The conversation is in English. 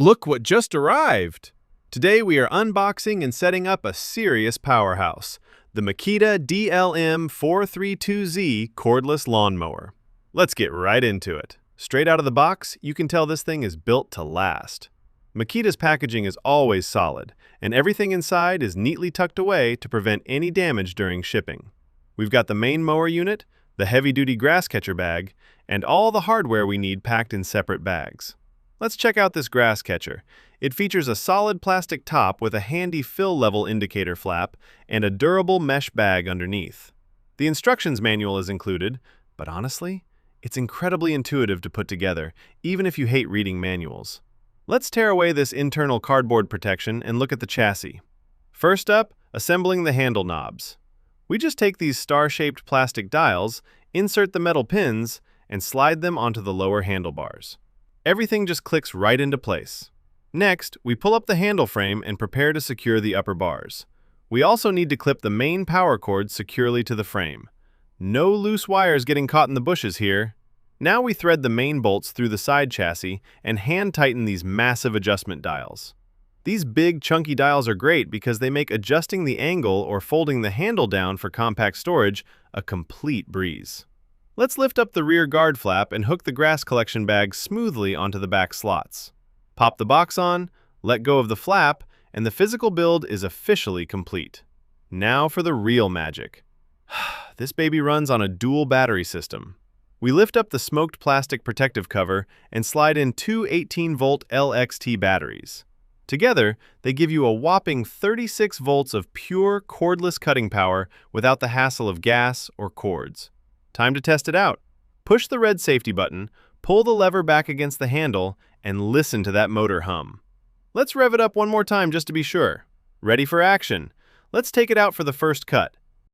Look what just arrived! Today we are unboxing and setting up a serious powerhouse, the Makita DLM382Z Cordless Lawn Mower. Let's get right into it. Straight out of the box, you can tell this thing is built to last. Makita's packaging is always solid, and everything inside is neatly tucked away to prevent any damage during shipping. We've got the main mower unit, the heavy-duty grass catcher bag, and all the hardware we need packed in separate bags. Let's check out this grass catcher. It features a solid plastic top with a handy fill level indicator flap and a durable mesh bag underneath. The instructions manual is included, but honestly, it's incredibly intuitive to put together, even if you hate reading manuals. Let's tear away this internal cardboard protection and look at the chassis. First up, assembling the handle knobs. We just take these star-shaped plastic dials, insert the metal pins, and slide them onto the lower handlebars. Everything just clicks right into place. Next, we pull up the handle frame and prepare to secure the upper bars. We also need to clip the main power cord securely to the frame. No loose wires getting caught in the bushes here. Now we thread the main bolts through the side chassis and hand tighten these massive adjustment dials. These big, chunky dials are great because they make adjusting the angle or folding the handle down for compact storage a complete breeze. Let's lift up the rear guard flap and hook the grass collection bag smoothly onto the back slots. Pop the box on, let go of the flap, and the physical build is officially complete. Now for the real magic. This baby runs on a dual battery system. We lift up the smoked plastic protective cover and slide in two 18-volt LXT batteries. Together, they give you a whopping 36 volts of pure cordless cutting power without the hassle of gas or cords. Time to test it out. Push the red safety button, pull the lever back against the handle, and listen to that motor hum. Let's rev it up one more time just to be sure. Ready for action. Let's take it out for the first cut.